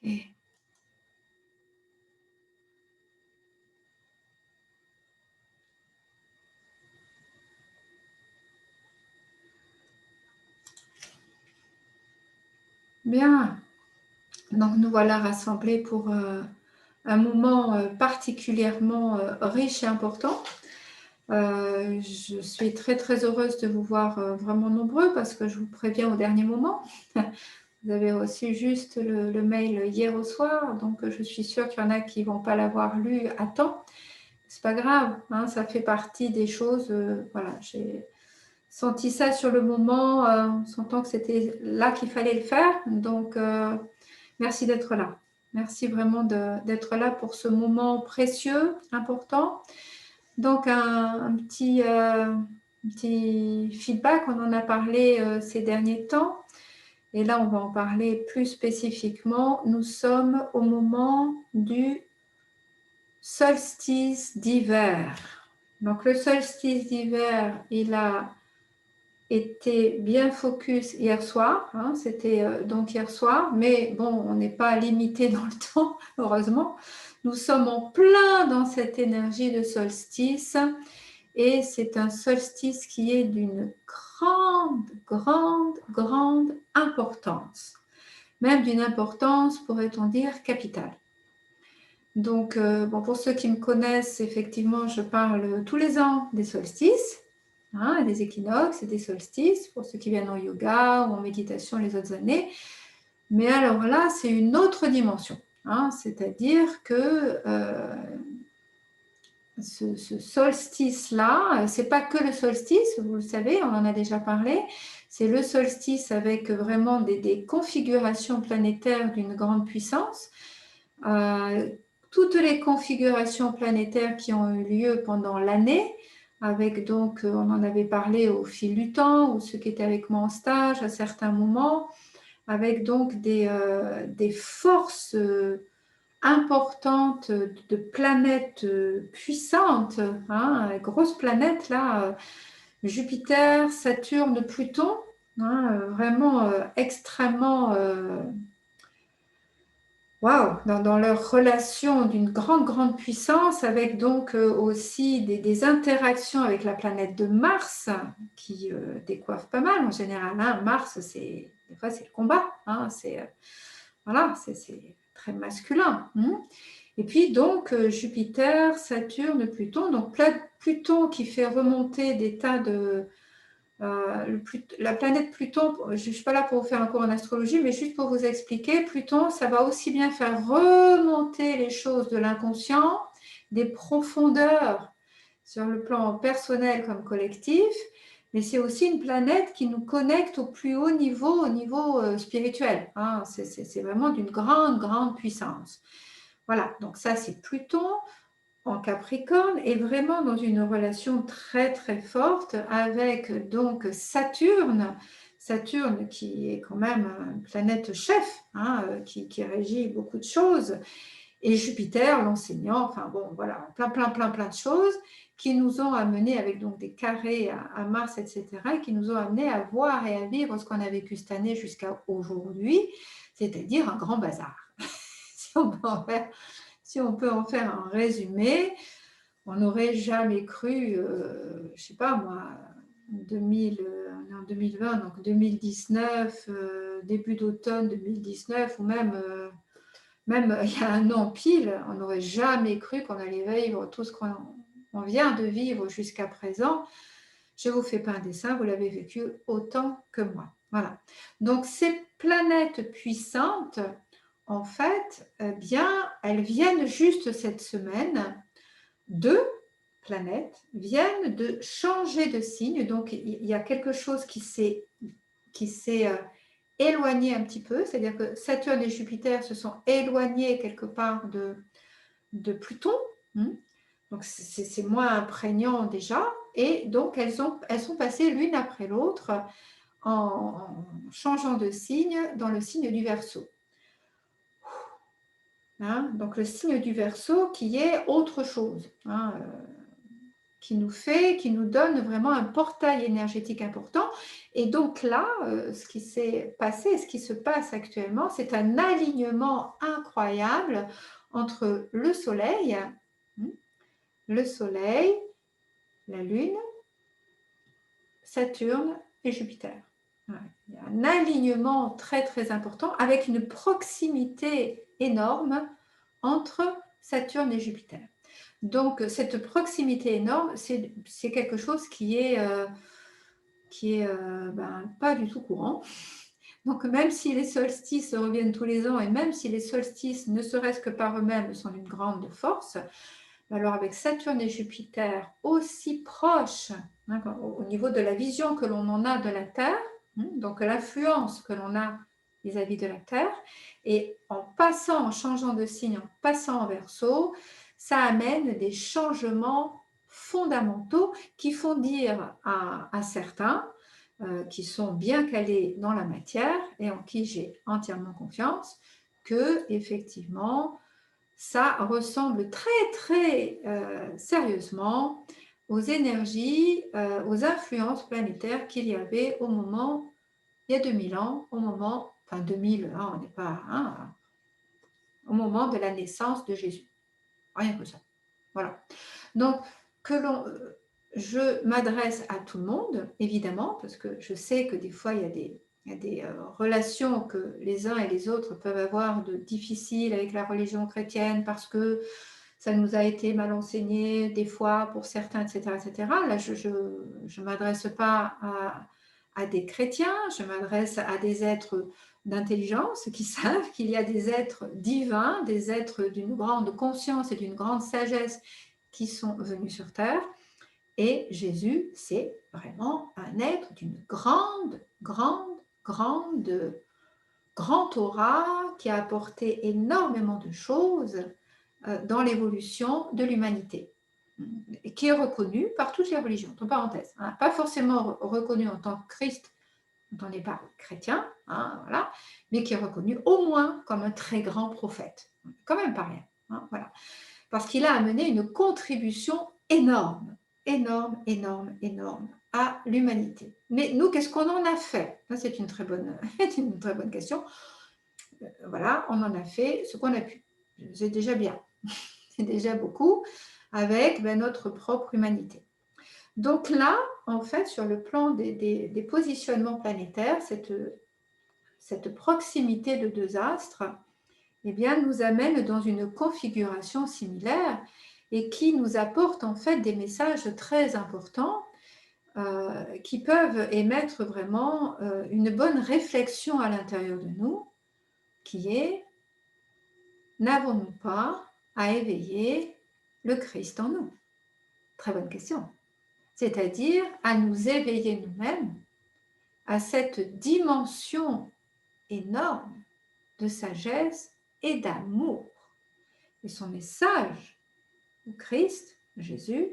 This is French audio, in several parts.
Ok. Bien. Donc nous voilà rassemblés pour un moment particulièrement riche et important. Je suis très très heureuse de vous voir vraiment nombreux parce que je vous préviens au dernier moment. Vous avez reçu juste le mail hier au soir, donc je suis sûre qu'il y en a qui ne vont pas l'avoir lu à temps. C'est pas grave, hein, ça fait partie des choses. Voilà, j'ai senti ça sur le moment, sentant que c'était là qu'il fallait le faire. Donc merci d'être là. Merci vraiment d'être là pour ce moment précieux, important. Donc un petit feedback, on en a parlé ces derniers temps. Et là, on va en parler plus spécifiquement. Nous sommes au moment du solstice d'hiver. Donc le solstice d'hiver, il a été bien focus hier soir. Hein, c'était donc hier soir. Mais bon, on n'est pas limité dans le temps, heureusement. Nous sommes en plein dans cette énergie de solstice. Et c'est un solstice qui est d'une grande importance. Même d'une importance, pourrait-on dire, capitale. Donc, bon, pour ceux qui me connaissent, effectivement, je parle tous les ans des solstices, hein, des équinoxes et des solstices, pour ceux qui viennent en yoga ou en méditation les autres années. Mais alors là, c'est une autre dimension. Hein, c'est-à-dire que ce solstice-là, c'est pas que le solstice, vous le savez, on en a déjà parlé, c'est le solstice avec vraiment des configurations planétaires d'une grande puissance. Toutes les configurations planétaires qui ont eu lieu pendant l'année, avec donc, on en avait parlé au fil du temps, ou ceux qui étaient avec moi en stage à certains moments, avec donc des forces importantes de planètes puissantes, hein, grosses planètes là, Jupiter, Saturne, Pluton, hein, vraiment extrêmement waouh, dans leur relation d'une grande puissance, avec donc aussi des interactions avec la planète de Mars, qui décoiffe pas mal en général. Hein. Mars, des fois c'est le combat, hein, voilà, c'est très masculin. Hein. Et puis donc Jupiter, Saturne, Pluton, donc Pluton qui fait remonter des tas de la planète Pluton, je ne suis pas là pour vous faire un cours en astrologie, mais juste pour vous expliquer, Pluton, ça va aussi bien faire remonter les choses de l'inconscient, des profondeurs sur le plan personnel comme collectif, mais c'est aussi une planète qui nous connecte au plus haut niveau, au niveau spirituel. Hein. C'est vraiment d'une grande puissance. Voilà, donc ça c'est Pluton en Capricorne est vraiment dans une relation très forte avec donc Saturne, Saturne qui est quand même une planète chef, hein, qui régit beaucoup de choses, et Jupiter, l'enseignant, enfin bon, voilà, plein de choses qui nous ont amenés avec donc des carrés à Mars, etc., qui nous ont amenés à voir et à vivre ce qu'on a vécu cette année jusqu'à aujourd'hui, c'est-à-dire un grand bazar. Si on peut en faire un résumé, on n'aurait jamais cru, je ne sais pas moi, 2020, donc 2019, début d'automne 2019, ou même il y a un an pile, on n'aurait jamais cru qu'on allait vivre tout ce qu'on vient de vivre jusqu'à présent. Je ne vous fais pas un dessin, vous l'avez vécu autant que moi. Voilà. Donc ces planètes puissantes, en fait, eh bien, elles viennent juste cette semaine, deux planètes viennent de changer de signe. Donc il y a quelque chose qui s'est éloigné un petit peu, c'est-à-dire que Saturne et Jupiter se sont éloignés quelque part de Pluton. Donc c'est moins prégnant déjà. Et donc elles sont passées l'une après l'autre en changeant de signe dans le signe du Verseau. Hein, donc le signe du Verseau qui est autre chose, hein, qui nous donne vraiment un portail énergétique important. Et donc là, ce qui s'est passé, ce qui se passe actuellement, c'est un alignement incroyable entre hmm, le Soleil, la Lune, Saturne et Jupiter. Ouais. Il y a un alignement très très important avec une proximité énorme entre Saturne et Jupiter. Donc cette proximité énorme, c'est quelque chose qui est pas du tout courant. Donc même si les solstices reviennent tous les ans et même si les solstices, ne serait-ce que par eux-mêmes, sont d'une grande force, alors avec Saturne et Jupiter aussi proches, hein, au niveau de la vision que l'on en a de la Terre, donc l'influence que l'on a vis-à-vis de la Terre, et en changeant de signe, en passant en Verseau, ça amène des changements fondamentaux qui font dire à certains qui sont bien calés dans la matière et en qui j'ai entièrement confiance, que effectivement ça ressemble très très sérieusement aux énergies, aux influences planétaires qu'il y avait au moment, il y a 2000 ans, au moment, enfin 2000, hein, on n'est pas, hein, au moment de la naissance de Jésus. Rien que ça. Voilà. Donc, je m'adresse à tout le monde, évidemment, parce que je sais que des fois, il y a des relations que les uns et les autres peuvent avoir de difficiles avec la religion chrétienne parce que ça nous a été mal enseigné, des fois, pour certains, etc. etc. Là, je ne m'adresse pas à des chrétiens, je m'adresse à des êtres d'intelligence qui savent qu'il y a des êtres divins, des êtres d'une grande conscience et d'une grande sagesse qui sont venus sur Terre. Et Jésus, c'est vraiment un être d'une grand aura qui a apporté énormément de choses dans l'évolution de l'humanité, et qui est reconnu par toutes les religions, entre parenthèses, hein, pas forcément reconnu en tant que Christ, quand on n'est pas chrétien, hein, voilà, mais qui est reconnu au moins comme un très grand prophète, quand même pas rien, hein, voilà, parce qu'il a amené une contribution énorme, énorme, énorme, énorme à l'humanité. Mais nous, qu'est-ce qu'on en a fait? C'est une très bonne question. Voilà, on en a fait ce qu'on a pu. C'est déjà bien, c'est déjà beaucoup, avec notre propre humanité. Donc là, en fait, sur le plan des positionnements planétaires, cette proximité de deux astres, eh bien, nous amène dans une configuration similaire et qui nous apporte en fait des messages très importants qui peuvent émettre vraiment une bonne réflexion à l'intérieur de nous, qui est: n'avons-nous pas à éveiller le Christ en nous? Très bonne question. C'est-à-dire à nous éveiller nous-mêmes à cette dimension énorme de sagesse et d'amour. Et son message au Christ, Jésus,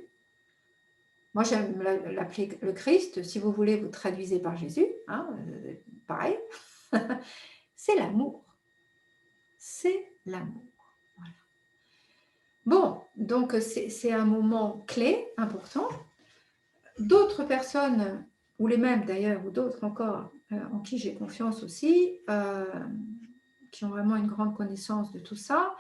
moi j'aime l'appeler le Christ, si vous voulez vous traduisez par Jésus, hein, pareil, c'est l'amour. C'est l'amour. Voilà. Bon, donc c'est un moment clé, important. D'autres personnes, ou les mêmes d'ailleurs, ou d'autres encore, en qui j'ai confiance aussi, qui ont vraiment une grande connaissance de tout ça,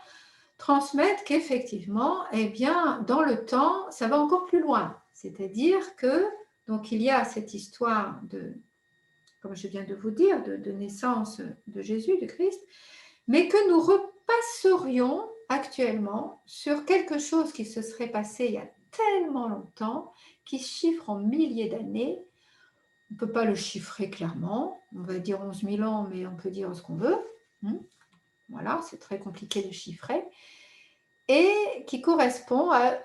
transmettent qu'effectivement, eh bien, dans le temps, ça va encore plus loin. C'est-à-dire que, donc, il y a cette histoire de, comme je viens de vous dire, de naissance de Jésus, de Christ, mais que nous repasserions actuellement sur quelque chose qui se serait passé il y a tellement longtemps, qui se chiffre en milliers d'années. On ne peut pas le chiffrer clairement, on va dire 11 000 ans, mais on peut dire ce qu'on veut. Voilà, c'est très compliqué de chiffrer. Et qui correspond à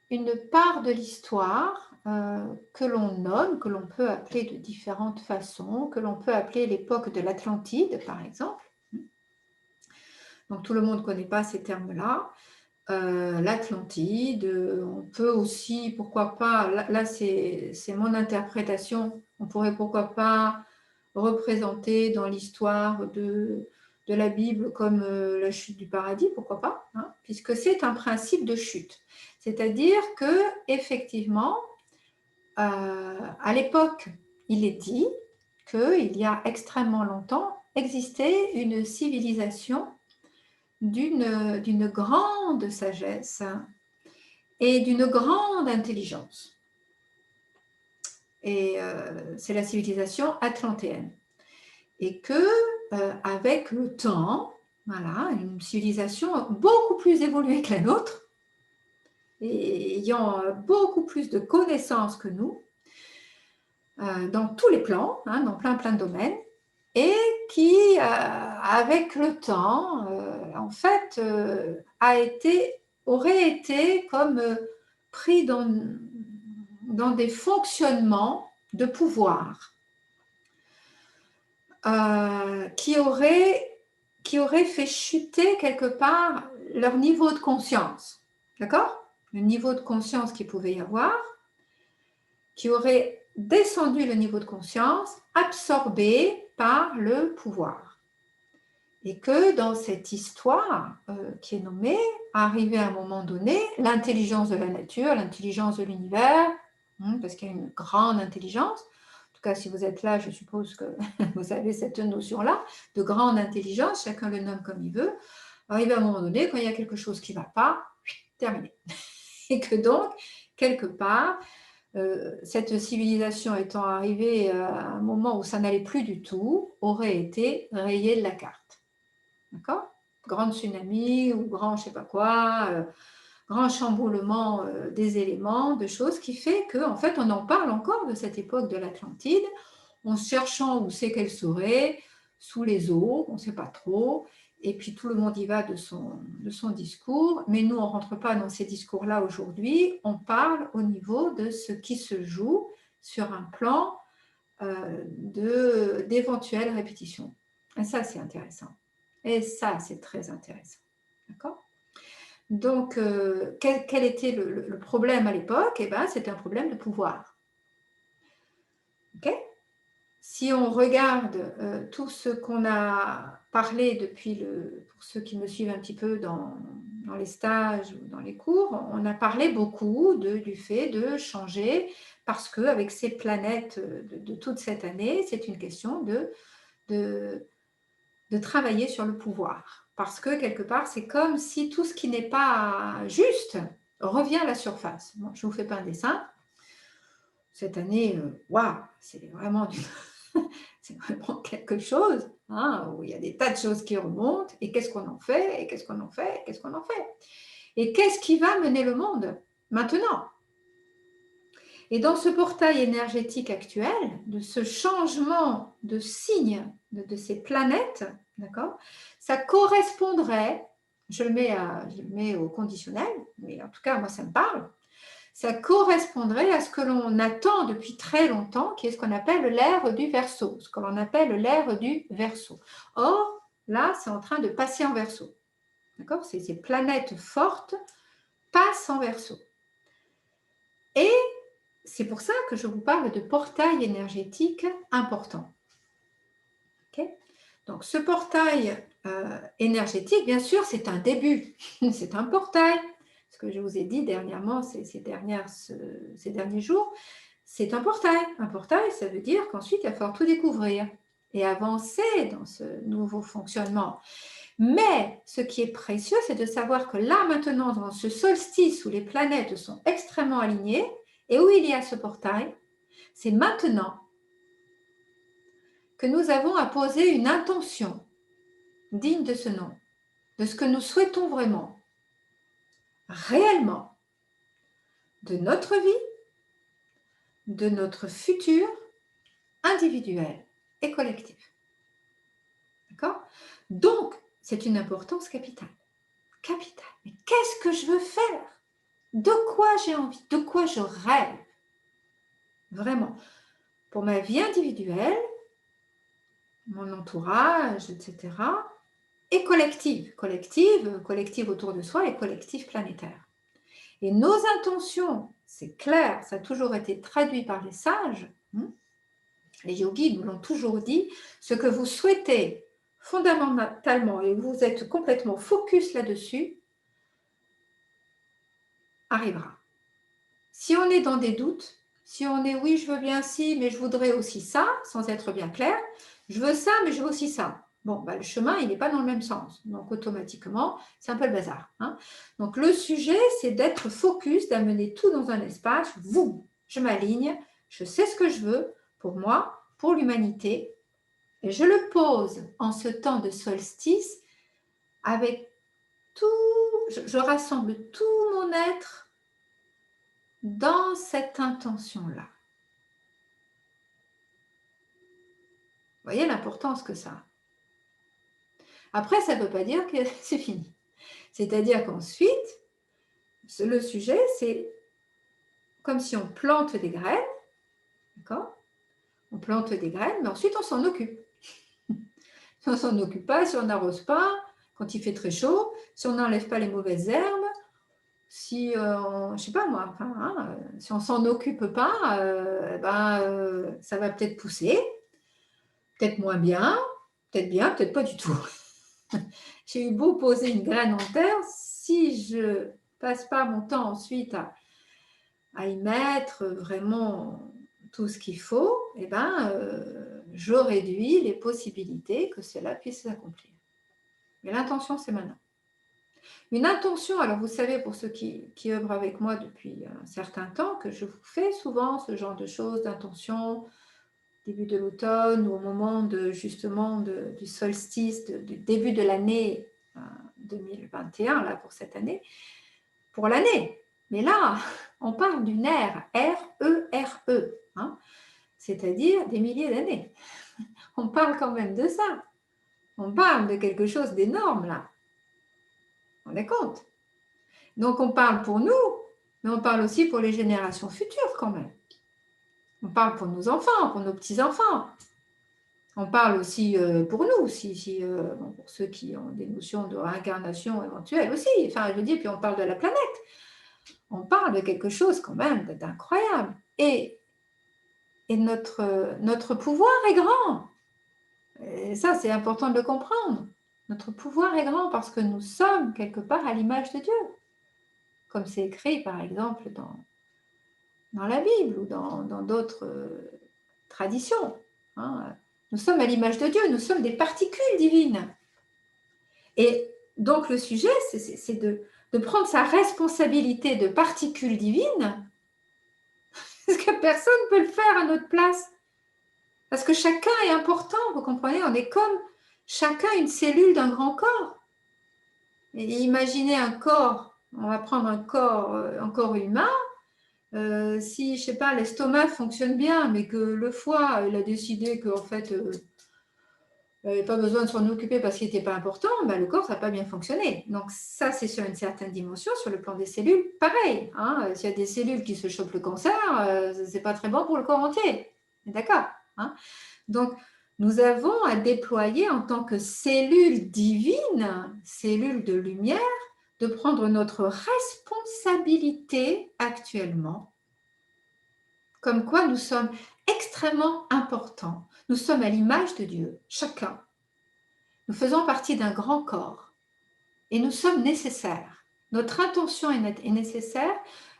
une part de l'histoire que l'on nomme, que l'on peut appeler de différentes façons, que l'on peut appeler l'époque de l'Atlantide, par exemple. Donc tout le monde ne connaît pas ces termes-là. L'Atlantide, on peut aussi, pourquoi pas, là c'est mon interprétation, on pourrait pourquoi pas représenter dans l'histoire de la Bible comme la chute du paradis, pourquoi pas, hein, puisque c'est un principe de chute. C'est-à-dire que effectivement, à l'époque il est dit qu'il y a extrêmement longtemps existait une civilisation d'une grande sagesse et d'une grande intelligence. Et c'est la civilisation atlantéenne. Et que, avec le temps, voilà, une civilisation beaucoup plus évoluée que la nôtre, et ayant beaucoup plus de connaissances que nous, dans tous les plans, hein, dans plein de domaines, et qui, avec le temps, en fait, aurait été comme pris dans des fonctionnements de pouvoir qui auraient fait chuter quelque part leur niveau de conscience, d'accord? Le niveau de conscience qu'il pouvait y avoir, qui aurait descendu le niveau de conscience, absorbé par le pouvoir. Et que dans cette histoire qui est nommée, arrivé à un moment donné, l'intelligence de la nature, l'intelligence de l'univers, parce qu'il y a une grande intelligence, en tout cas si vous êtes là, je suppose que vous avez cette notion-là, de grande intelligence, chacun le nomme comme il veut, arrivé à un moment donné, quand il y a quelque chose qui ne va pas, terminé. Et que donc, quelque part, cette civilisation étant arrivée à un moment où ça n'allait plus du tout, aurait été rayée de la carte. D'accord? Grand tsunami ou grand je ne sais pas quoi, grand chamboulement des éléments, de choses qui fait qu'en fait on en parle encore de cette époque de l'Atlantide, en cherchant où c'est qu'elle serait, sous les eaux, on ne sait pas trop, et puis tout le monde y va de son discours, mais nous on ne rentre pas dans ces discours-là aujourd'hui, on parle au niveau de ce qui se joue sur un plan d'éventuelles répétitions. Et ça c'est intéressant. Et ça, c'est très intéressant. D'accord? Donc, quel était le problème à l'époque? Eh bien, c'était un problème de pouvoir. Ok? Si on regarde tout ce qu'on a parlé depuis pour ceux qui me suivent un petit peu dans les stages ou dans les cours, on a parlé beaucoup du fait de changer parce qu'avec ces planètes de toute cette année, c'est une question de travailler sur le pouvoir. Parce que quelque part, c'est comme si tout ce qui n'est pas juste revient à la surface. Bon, je ne vous fais pas un dessin. Cette année, waouh, c'est vraiment quelque chose hein, où il y a des tas de choses qui remontent. Et qu'est-ce qu'on en fait? Et qu'est-ce qu'on en fait? Et qu'est-ce qu'on en fait? Et qu'est-ce qui va mener le monde maintenant? Et dans ce portail énergétique actuel, de ce changement de signe de ces planètes, d'accord, ça correspondrait, je le mets au conditionnel, mais en tout cas, moi, ça me parle, ça correspondrait à ce que l'on attend depuis très longtemps, qui est ce qu'on appelle l'ère du Verseau, ce que l'on appelle l'ère du Verseau. Or, là, c'est en train de passer en Verseau, d'accord? Ces planètes fortes passent en Verseau. Et c'est pour ça que je vous parle de portail énergétique important. Okay? Donc, ce portail énergétique, bien sûr, c'est un début. C'est un portail. Ce que je vous ai dit dernièrement, ces derniers jours, c'est un portail. Un portail, ça veut dire qu'ensuite, il va falloir tout découvrir et avancer dans ce nouveau fonctionnement. Mais ce qui est précieux, c'est de savoir que là, maintenant, dans ce solstice où les planètes sont extrêmement alignées, et où il y a ce portail, c'est maintenant que nous avons à poser une intention digne de ce nom, de ce que nous souhaitons vraiment, réellement, de notre vie, de notre futur individuel et collectif. D'accord? Donc, c'est une importance capitale. Capitale. Mais qu'est-ce que je veux faire? De quoi j'ai envie? De quoi je rêve? Vraiment. Pour ma vie individuelle, mon entourage, etc. Et collective autour de soi et collective planétaire. Et nos intentions, c'est clair, ça a toujours été traduit par les sages, les yogis nous l'ont toujours dit, ce que vous souhaitez fondamentalement et vous êtes complètement focus là-dessus, arrivera. Si on est dans des doutes, Si on est oui, je veux bien ci, mais je voudrais aussi ça, sans être bien clair, je veux ça, mais je veux aussi ça. Bon, bah, le chemin, il n'est pas dans le même sens. Donc, automatiquement, c'est un peu le bazar. Hein. Donc, le sujet, c'est d'être focus, d'amener tout dans un espace. Vous, je m'aligne, je sais ce que je veux pour moi, pour l'humanité. Et je le pose en ce temps de solstice avec tout, je rassemble tout mon être dans cette intention-là. Vous voyez l'importance que ça a. Après, ça ne veut pas dire que c'est fini. C'est-à-dire qu'ensuite, le sujet, c'est comme si on plante des graines, d'accord? On plante des graines, mais ensuite on s'en occupe. Si on ne s'en occupe pas, si on n'arrose pas, quand il fait très chaud, si on n'enlève pas les mauvaises herbes, si, je ne sais pas moi, enfin, hein, si on ne s'en occupe pas, ça va peut-être pousser, peut-être moins bien, peut-être pas du tout. J'ai eu beau poser une graine en terre, si je ne passe pas mon temps ensuite à y mettre vraiment tout ce qu'il faut, je réduis les possibilités que cela puisse s'accomplir. Mais l'intention, c'est maintenant. Une intention, alors vous savez, pour ceux qui œuvrent avec moi depuis un certain temps, que je vous fais souvent ce genre de choses, d'intention, début de l'automne ou au moment justement du solstice, du début de l'année 2021, là pour cette année, pour l'année. Mais là, on parle d'une ère, R-E-R-E, hein, c'est-à-dire des milliers d'années. On parle quand même de ça. On parle de quelque chose d'énorme là. On est compte. Donc on parle pour nous, mais on parle aussi pour les générations futures quand même. On parle pour nos enfants, pour nos petits-enfants. On parle aussi pour nous, pour ceux qui ont des notions de réincarnation éventuelle aussi. Enfin, je veux dire, puis on parle de la planète. On parle de quelque chose quand même d'incroyable. Et notre pouvoir est grand. Et ça, c'est important de le comprendre. Notre pouvoir est grand parce que nous sommes quelque part à l'image de Dieu. Comme c'est écrit, par exemple, dans la Bible ou dans d'autres traditions. Hein. Nous sommes à l'image de Dieu, nous sommes des particules divines. Et donc le sujet, c'est de prendre sa responsabilité de particules divines, parce que personne ne peut le faire à notre place. Parce que chacun est important, vous comprenez? On est comme chacun une cellule d'un grand corps. Et imaginez un corps, on va prendre un corps humain, si, je sais pas, l'estomac fonctionne bien, mais que le foie, il a décidé qu'en fait, il n'avait pas besoin de s'en occuper parce qu'il n'était pas important, le corps, ça n'a pas bien fonctionné. Donc ça, c'est sur une certaine dimension, sur le plan des cellules, pareil. Hein, s'il y a des cellules qui se chopent le cancer, ce n'est pas très bon pour le corps entier. D'accord, hein? Donc, nous avons à déployer en tant que cellules divines, cellules de lumière, de prendre notre responsabilité actuellement, comme quoi nous sommes extrêmement importants. Nous sommes à l'image de Dieu, chacun. Nous faisons partie d'un grand corps et nous sommes nécessaires. Notre intention est nécessaire.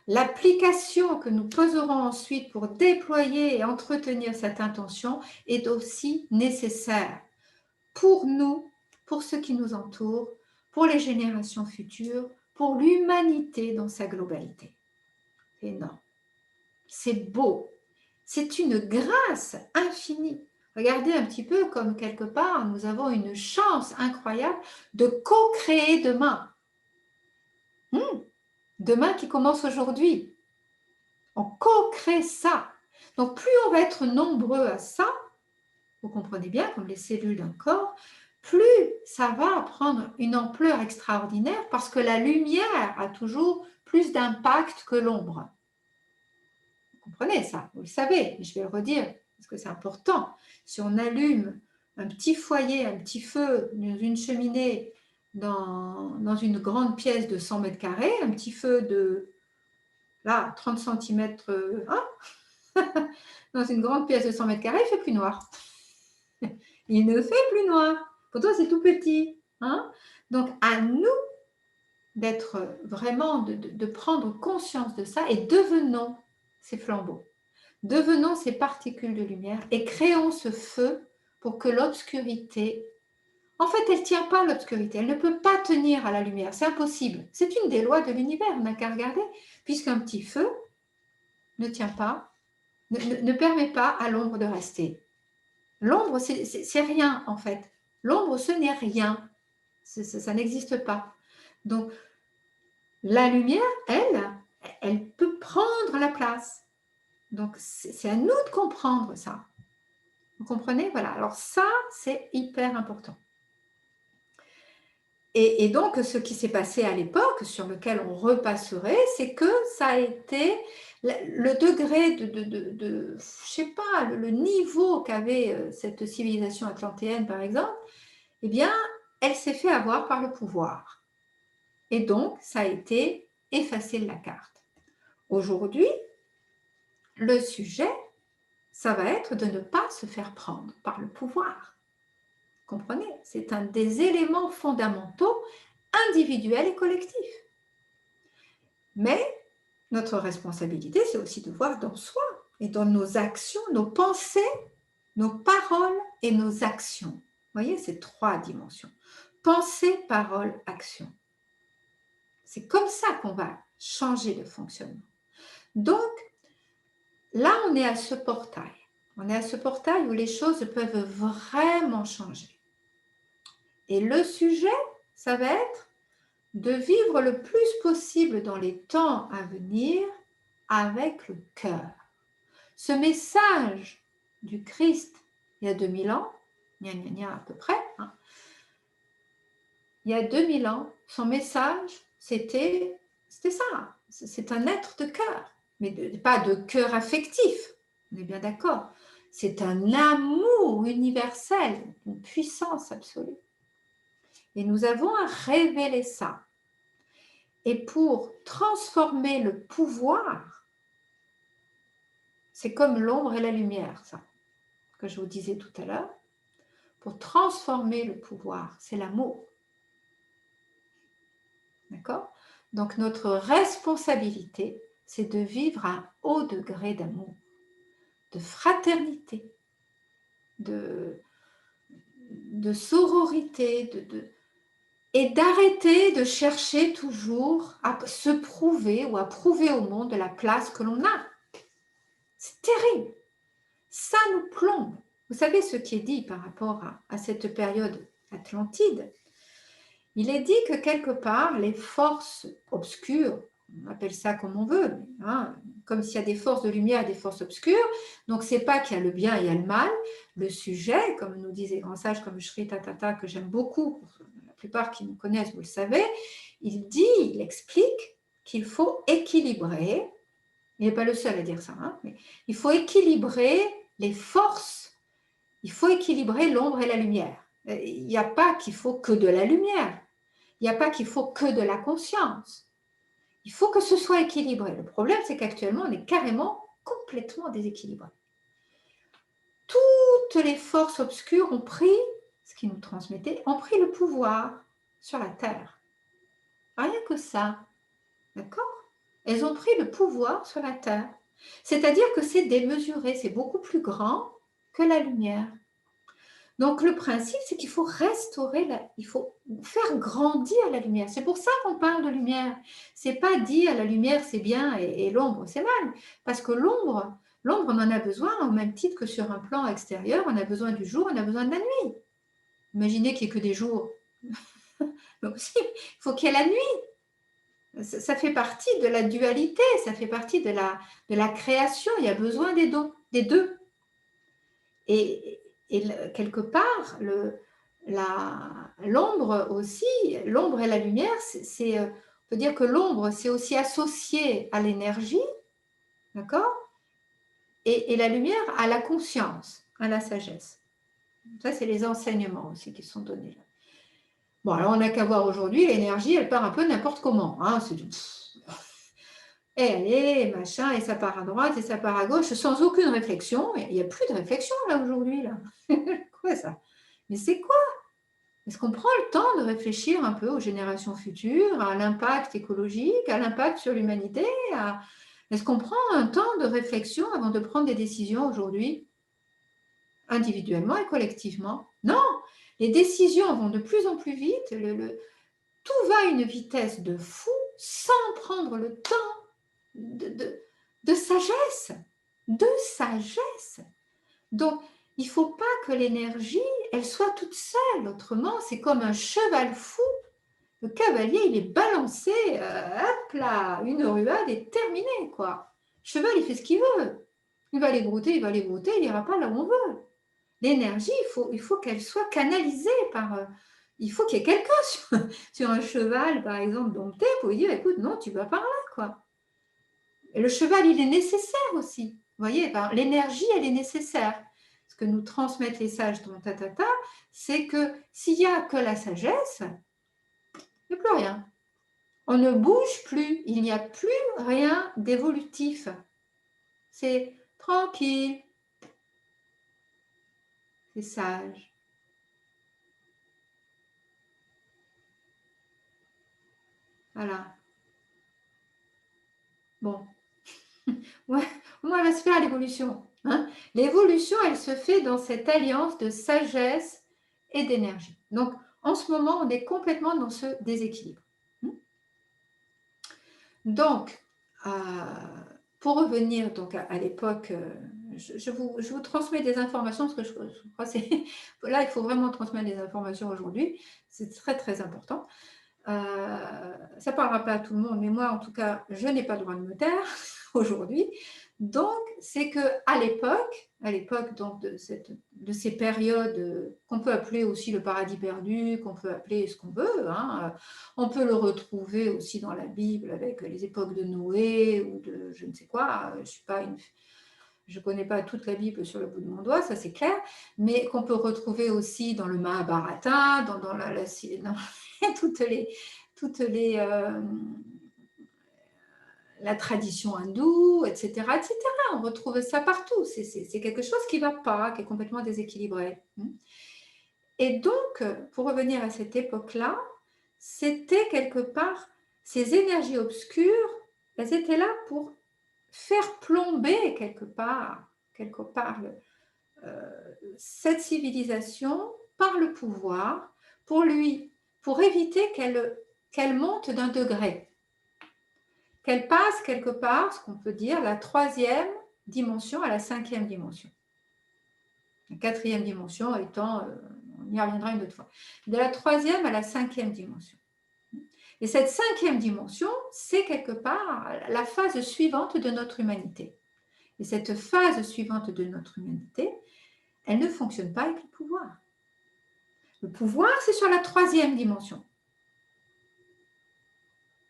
L'application que nous poserons ensuite pour déployer et entretenir cette intention est aussi nécessaire pour nous, pour ceux qui nous entourent, pour les générations futures, pour l'humanité dans sa globalité. C'est énorme. C'est beau. C'est une grâce infinie. Regardez un petit peu comme quelque part, nous avons une chance incroyable de co-créer demain. Demain qui commence aujourd'hui. On co-crée ça. Donc plus on va être nombreux à ça, vous comprenez bien, comme les cellules d'un corps, plus ça va prendre une ampleur extraordinaire parce que la lumière a toujours plus d'impact que l'ombre. Vous comprenez ça, vous le savez, mais je vais le redire parce que c'est important. Si on allume un petit foyer, un petit feu dans une cheminée dans une grande pièce de 100 mètres carrés, un petit feu de là, 30 cm, dans une grande pièce de 100 mètres carrés, il fait plus noir. Il ne fait plus noir. Pourtant, c'est tout petit. Hein? Donc, à nous d'être vraiment, de prendre conscience de ça et devenons ces flambeaux. Devenons ces particules de lumière et créons ce feu pour que l'obscurité, en fait, elle ne tient pas l'obscurité, elle ne peut pas tenir à la lumière, c'est impossible. C'est une des lois de l'univers, on n'a qu'à regarder, puisqu'un petit feu ne tient pas, ne permet pas à l'ombre de rester. L'ombre, c'est rien en fait. L'ombre, ce n'est rien. Ça n'existe pas. Donc, la lumière, elle peut prendre la place. Donc, c'est à nous de comprendre ça. Vous comprenez? Voilà. Alors ça, c'est hyper important. Et donc, ce qui s'est passé à l'époque, sur lequel on repasserait, c'est que ça a été le degré je sais pas, le niveau qu'avait cette civilisation atlantéenne, par exemple, eh bien, elle s'est fait avoir par le pouvoir. Et donc, ça a été effacé de la carte. Aujourd'hui, le sujet, ça va être de ne pas se faire prendre par le pouvoir. Comprenez? C'est un des éléments fondamentaux individuels et collectifs. Mais notre responsabilité, c'est aussi de voir dans soi et dans nos actions, nos pensées, nos paroles et nos actions. Vous voyez, c'est 3 dimensions. Pensée, parole, action. C'est comme ça qu'on va changer de fonctionnement. Donc, là, on est à ce portail. On est à ce portail où les choses peuvent vraiment changer. Et le sujet, ça va être de vivre le plus possible dans les temps à venir avec le cœur. Ce message du Christ, il y a 2000 ans, à peu près, hein, il y a 2000 ans, son message, c'était ça. C'est un être de cœur, mais pas de cœur affectif, on est bien d'accord. C'est un amour universel, une puissance absolue. Et nous avons à révéler ça. Et pour transformer le pouvoir, c'est comme l'ombre et la lumière, ça, que je vous disais tout à l'heure. Pour transformer le pouvoir, c'est l'amour. D'accord? Donc notre responsabilité, c'est de vivre à un haut degré d'amour, de fraternité, de sororité, et d'arrêter de chercher toujours à se prouver ou à prouver au monde la place que l'on a. C'est terrible. Ça nous plombe. Vous savez ce qui est dit par rapport à cette période atlantide? Il est dit que quelque part, les forces obscures, on appelle ça comme on veut, hein, comme s'il y a des forces de lumière et des forces obscures, donc c'est pas qu'il y a le bien et il y a le mal. Le sujet, comme nous disent les grands sages comme Sri Tatata, que j'aime beaucoup, la plupart qui me connaissent, vous le savez, il explique qu'il faut équilibrer, il n'est pas le seul à dire ça, hein, mais il faut équilibrer les forces, il faut équilibrer l'ombre et la lumière. Il n'y a pas qu'il faut que de la lumière. Il n'y a pas qu'il faut que de la conscience. Il faut que ce soit équilibré. Le problème, c'est qu'actuellement, on est carrément complètement déséquilibré. Toutes les forces obscures ont pris, ce qui nous transmettait, ont pris le pouvoir sur la Terre. Rien que ça. D'accord? Elles ont pris le pouvoir sur la Terre. C'est-à-dire que c'est démesuré, c'est beaucoup plus grand que la lumière. Donc le principe, c'est qu'il faut restaurer, il faut faire grandir la lumière. C'est pour ça qu'on parle de lumière. C'est pas dire la lumière c'est bien et l'ombre c'est mal. Parce que l'ombre, on en a besoin au même titre que sur un plan extérieur, on a besoin du jour, on a besoin de la nuit. Imaginez qu'il n'y ait que des jours. Donc il faut qu'il y ait la nuit. Ça fait partie de la dualité, ça fait partie de la création. Il y a besoin des deux. Et quelque part, l'ombre aussi, l'ombre et la lumière, on peut dire que l'ombre, c'est aussi associé à l'énergie, d'accord? Et la lumière à la conscience, à la sagesse. Ça, c'est les enseignements aussi qui sont donnés. Bon, alors on n'a qu'à voir aujourd'hui, l'énergie, elle part un peu n'importe comment. Hein, c'est et allez, machin, et ça part à droite, et ça part à gauche, sans aucune réflexion. Il n'y a plus de réflexion là aujourd'hui. Là. Quoi ça? Mais c'est quoi? Est-ce qu'on prend le temps de réfléchir un peu aux générations futures, à l'impact écologique, à l'impact sur l'humanité, Est-ce qu'on prend un temps de réflexion avant de prendre des décisions aujourd'hui, individuellement et collectivement? Non, les décisions vont de plus en plus vite, tout va à une vitesse de fou sans prendre le temps de sagesse, de sagesse. Donc, il ne faut pas que l'énergie, elle soit toute seule, autrement c'est comme un cheval fou. Le cavalier, il est balancé, hop là, une ruade est terminée, quoi. Le cheval, il fait ce qu'il veut. Il va aller brouter, il n'ira pas là où on veut. L'énergie, il faut qu'elle soit canalisée par... il faut qu'il y ait quelqu'un sur un cheval, par exemple, dompté, pour lui dire, écoute, non, tu vas par là, quoi. Et le cheval, il est nécessaire aussi. Vous voyez, l'énergie, elle est nécessaire. Ce que nous transmettent les sages dans Tatata, c'est que s'il n'y a que la sagesse, il n'y a plus rien. On ne bouge plus, il n'y a plus rien d'évolutif. C'est tranquille, c'est sage. Voilà. Bon. Ouais, moi, elle va se faire l'évolution. Hein. L'évolution, elle se fait dans cette alliance de sagesse et d'énergie. Donc, en ce moment, on est complètement dans ce déséquilibre. Donc, pour revenir donc à l'époque, je vous transmets des informations parce que je crois que là, il faut vraiment transmettre des informations aujourd'hui. C'est très, très important. Ça ne parlera pas à tout le monde, mais moi, en tout cas, je n'ai pas le droit de me taire aujourd'hui. Donc, c'est qu'à l'époque donc de ces périodes qu'on peut appeler aussi le paradis perdu, qu'on peut appeler ce qu'on veut, hein, on peut le retrouver aussi dans la Bible avec les époques de Noé ou de je ne sais quoi. Je ne connais pas toute la Bible sur le bout de mon doigt, ça c'est clair, mais qu'on peut retrouver aussi dans le Mahabharata, dans toutes les la tradition hindoue, etc., etc. On retrouve ça partout. C'est quelque chose qui ne va pas, qui est complètement déséquilibré. Et donc, pour revenir à cette époque-là, c'était quelque part, ces énergies obscures, elles étaient là pour faire plomber quelque part cette civilisation par le pouvoir, pour éviter qu'elle monte d'un degré, qu'elle passe quelque part, ce qu'on peut dire, la 3e dimension à la 5e dimension. La 4e dimension étant, on y reviendra une autre fois, de la 3e à la 5e dimension. Et cette 5e dimension, c'est quelque part la phase suivante de notre humanité. Et cette phase suivante de notre humanité, elle ne fonctionne pas avec le pouvoir. Le pouvoir, c'est sur la 3e dimension.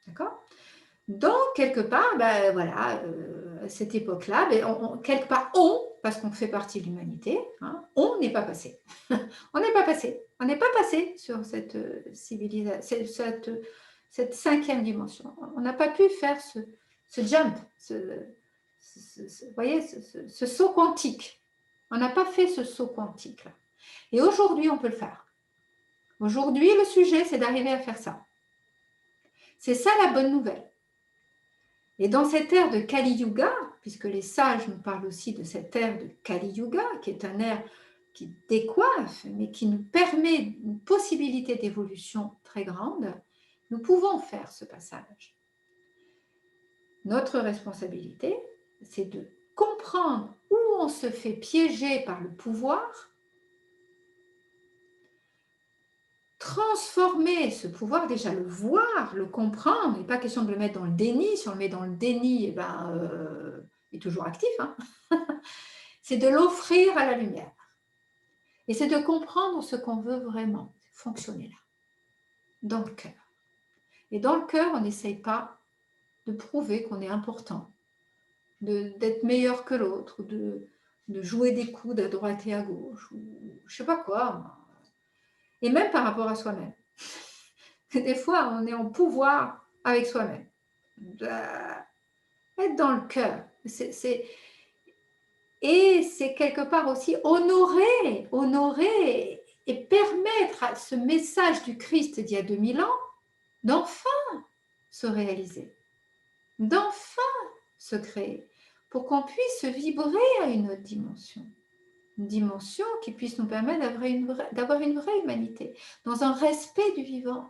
D'accord ? Donc, quelque part, voilà, à cette époque-là, quelque part, parce qu'on fait partie de l'humanité, hein, on n'est pas passé. On n'est pas passé. On n'est pas passé sur cette civilisation, cette 5e dimension. On n'a pas pu faire ce jump, vous voyez, ce saut quantique. On n'a pas fait ce saut quantique. Là. Et aujourd'hui, on peut le faire. Aujourd'hui, le sujet, c'est d'arriver à faire ça. C'est ça la bonne nouvelle. Et dans cette ère de Kali Yuga, puisque les sages nous parlent aussi de cette ère de Kali Yuga, qui est un ère qui décoiffe, mais qui nous permet une possibilité d'évolution très grande, nous pouvons faire ce passage. Notre responsabilité, c'est de comprendre où on se fait piéger par le pouvoir, transformer ce pouvoir, déjà le voir, le comprendre, il n'est pas question de le mettre dans le déni, si on le met dans le déni, il est toujours actif, hein. C'est de l'offrir à la lumière. Et c'est de comprendre ce qu'on veut vraiment, fonctionner là, dans le cœur. Et dans le cœur, on n'essaye pas de prouver qu'on est important, d'être meilleur que l'autre, de jouer des coudes à droite et à gauche, ou je ne sais pas quoi, et même par rapport à soi-même. Des fois, on est en pouvoir avec soi-même. Être dans le cœur. Et c'est quelque part aussi honorer et permettre à ce message du Christ d'il y a 2000 ans d'enfin se réaliser. D'enfin se créer, pour qu'on puisse vibrer à une autre dimension. Une dimension qui puisse nous permettre d'avoir une vraie humanité, dans un respect du vivant,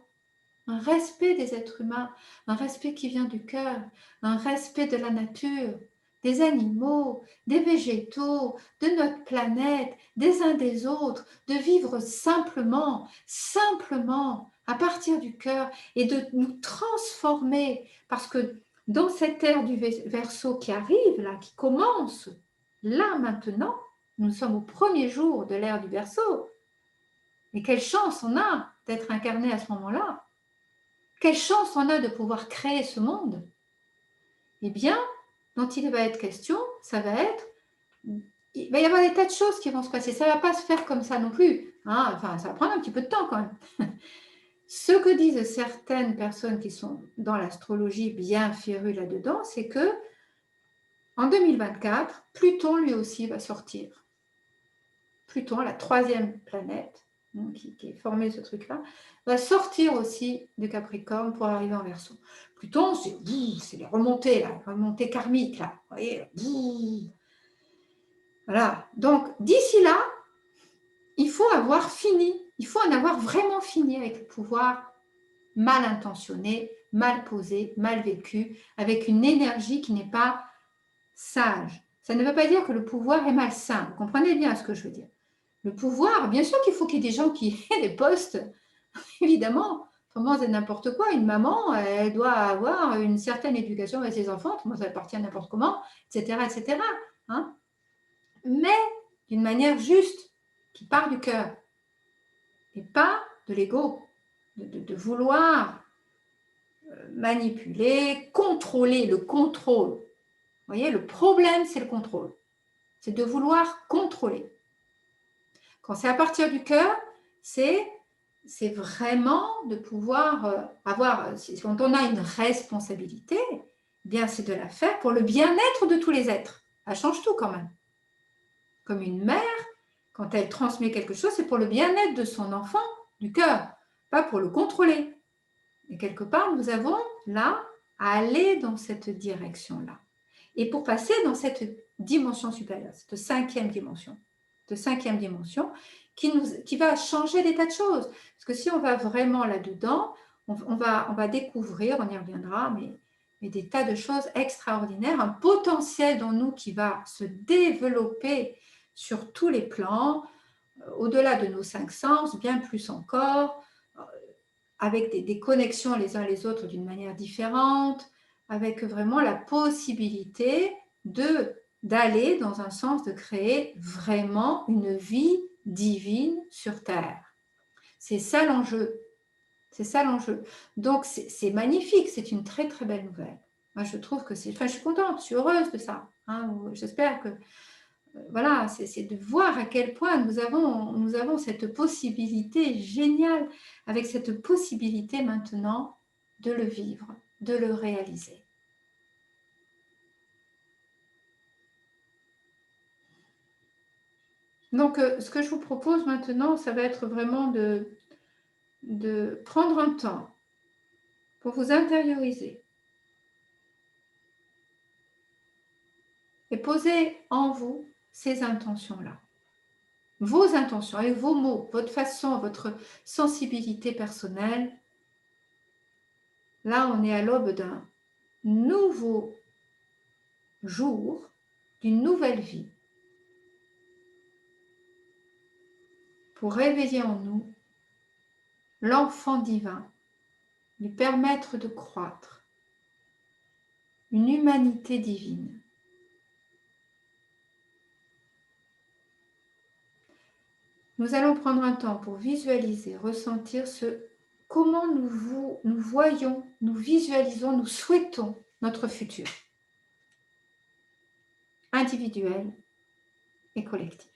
un respect des êtres humains, un respect qui vient du cœur, un respect de la nature, des animaux, des végétaux, de notre planète, des uns des autres, de vivre simplement, simplement, à partir du cœur et de nous transformer. Parce que dans cette ère du Verseau qui arrive, là, qui commence, là maintenant, nous sommes au premier jour de l'ère du Verseau. Et quelle chance on a d'être incarné à ce moment-là. Quelle chance on a de pouvoir créer ce monde. Eh bien, dont il va être question, ça va être, il va y avoir des tas de choses qui vont se passer. Ça ne va pas se faire comme ça non plus. Hein. Enfin, ça va prendre un petit peu de temps quand même. Ce que disent certaines personnes qui sont dans l'astrologie bien férues là-dedans, c'est que en 2024, Pluton lui aussi va sortir. Pluton, la troisième planète, qui est formée ce truc-là, va sortir aussi de Capricorne pour arriver en Verseau. Pluton, c'est les remontées, là, les remontées karmiques, là. Vous voyez, voilà. Donc, d'ici là, il faut avoir fini, il faut en avoir vraiment fini avec le pouvoir mal intentionné, mal posé, mal vécu, avec une énergie qui n'est pas sage. Ça ne veut pas dire que le pouvoir est malsain. Vous comprenez bien ce que je veux dire. Le pouvoir, bien sûr qu'il faut qu'il y ait des gens qui aient des postes, évidemment. Autrement, c'est n'importe quoi. Une maman, elle doit avoir une certaine éducation avec ses enfants, autrement ça appartient à n'importe comment, etc. etc. Hein, mais d'une manière juste, qui part du cœur, et pas de l'ego, de vouloir manipuler, contrôler, le contrôle. Vous voyez, le problème, c'est le contrôle. C'est de vouloir contrôler. Quand c'est à partir du cœur, c'est vraiment de pouvoir avoir, quand on a une responsabilité, bien c'est de la faire pour le bien-être de tous les êtres. Ça change tout quand même. Comme une mère, quand elle transmet quelque chose, c'est pour le bien-être de son enfant, du cœur, pas pour le contrôler. Et quelque part, nous avons là à aller dans cette direction-là. Et pour passer dans cette dimension supérieure, cette cinquième dimension, qui va changer des tas de choses. Parce que si on va vraiment là-dedans, on va découvrir, on y reviendra, mais des tas de choses extraordinaires, un potentiel dans nous qui va se développer sur tous les plans, au-delà de nos cinq sens, bien plus encore, avec des connexions les uns les autres d'une manière différente, avec vraiment la possibilité d'aller dans un sens de créer vraiment une vie divine sur Terre. C'est ça l'enjeu. C'est ça l'enjeu. Donc, c'est magnifique. C'est une très, très belle nouvelle. Moi, je trouve que c'est... Enfin, je suis contente, je suis heureuse de ça. Hein. J'espère que... Voilà, c'est de voir à quel point nous avons cette possibilité géniale, avec cette possibilité maintenant de le vivre, de le réaliser. Donc, ce que je vous propose maintenant, ça va être vraiment de prendre un temps pour vous intérioriser et poser en vous ces intentions-là. Vos intentions, avec vos mots, votre façon, votre sensibilité personnelle. Là, on est à l'aube d'un nouveau jour, d'une nouvelle vie, pour réveiller en nous l'enfant divin, lui permettre de croître, une humanité divine. Nous allons prendre un temps pour visualiser, ressentir comment nous voyons, nous visualisons, nous souhaitons notre futur, individuel et collectif.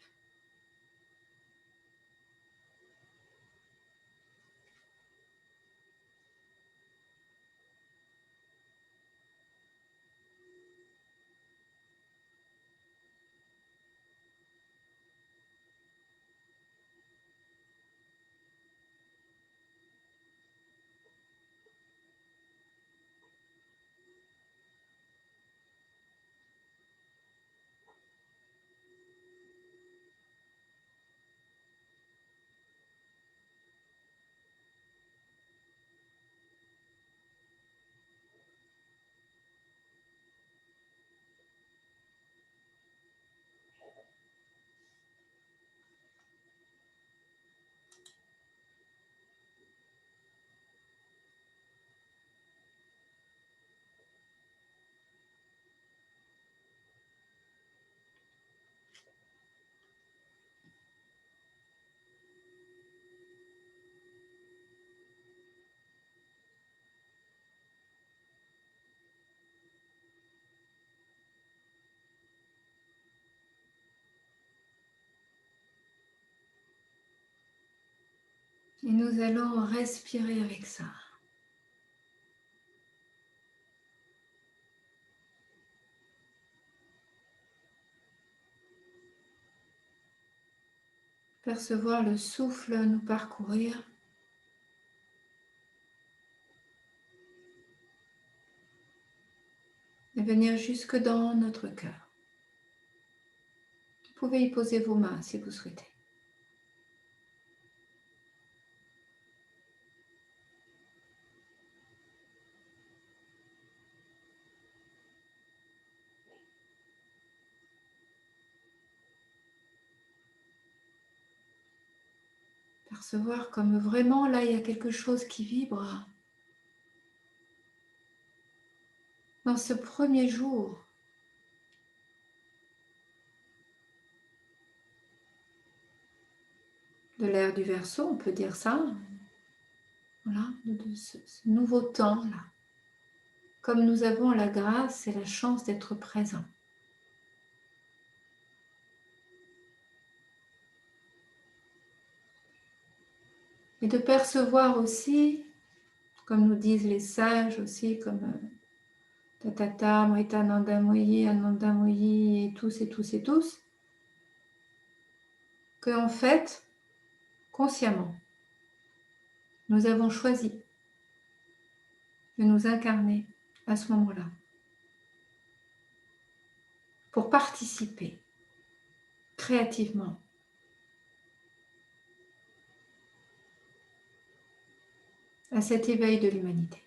Et nous allons respirer avec ça. Percevoir le souffle nous parcourir. Et venir jusque dans notre cœur. Vous pouvez y poser vos mains si vous souhaitez. Percevoir comme vraiment là il y a quelque chose qui vibre. Dans ce premier jour, de l'ère du Verseau, on peut dire ça, voilà, de ce nouveau temps-là. Comme nous avons la grâce et la chance d'être présents. Et de percevoir aussi, comme nous disent les sages aussi, comme Tatata, Moïta, Nanda Moyi, Ananda Moyi, et tous, et tous, et tous, qu'en fait, consciemment, nous avons choisi de nous incarner à ce moment-là pour participer créativement à cet éveil de l'humanité.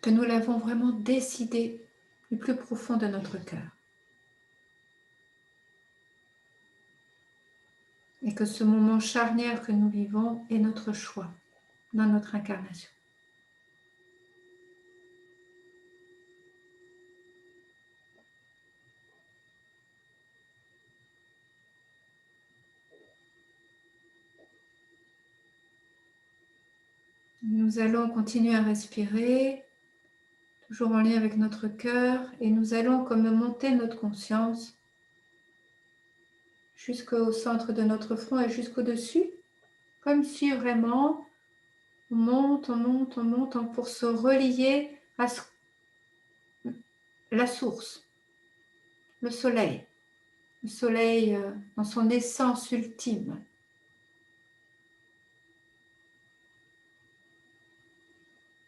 Que nous l'avons vraiment décidé du plus profond de notre cœur. Et que ce moment charnière que nous vivons est notre choix dans notre incarnation. Nous allons continuer à respirer, toujours en lien avec notre cœur, et nous allons comme monter notre conscience jusqu'au centre de notre front et jusqu'au-dessus, comme si vraiment on monte, on monte, on monte pour se relier à la source, le soleil dans son essence ultime.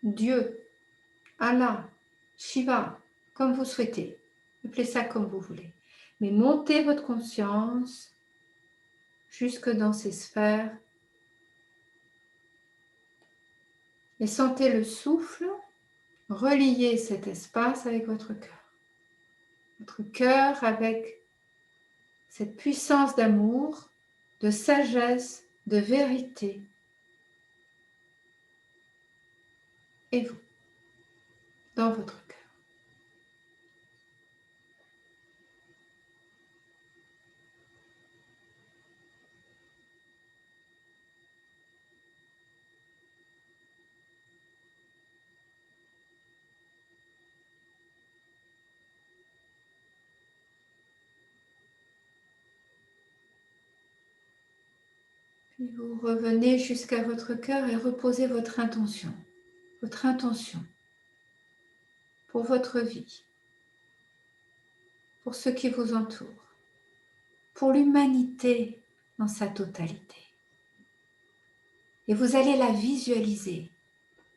Dieu, Allah, Shiva, comme vous souhaitez, appelez ça comme vous voulez. Mais montez votre conscience jusque dans ces sphères et sentez le souffle relier cet espace avec votre cœur. Votre cœur avec cette puissance d'amour, de sagesse, de vérité. Et vous, dans votre cœur. Puis vous revenez jusqu'à votre cœur et reposez votre intention pour votre vie, pour ceux qui vous entourent, pour l'humanité dans sa totalité. Et vous allez la visualiser,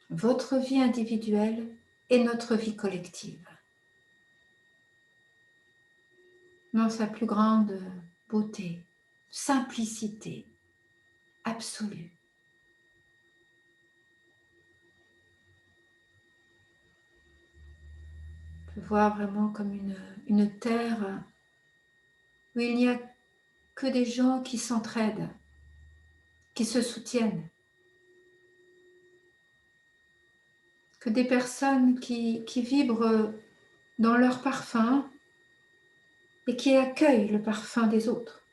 votre vie individuelle et notre vie collective, dans sa plus grande beauté, simplicité absolue. On peut voir vraiment comme une terre où il n'y a que des gens qui s'entraident, qui se soutiennent, que des personnes qui vibrent dans leur parfum et qui accueillent le parfum des autres,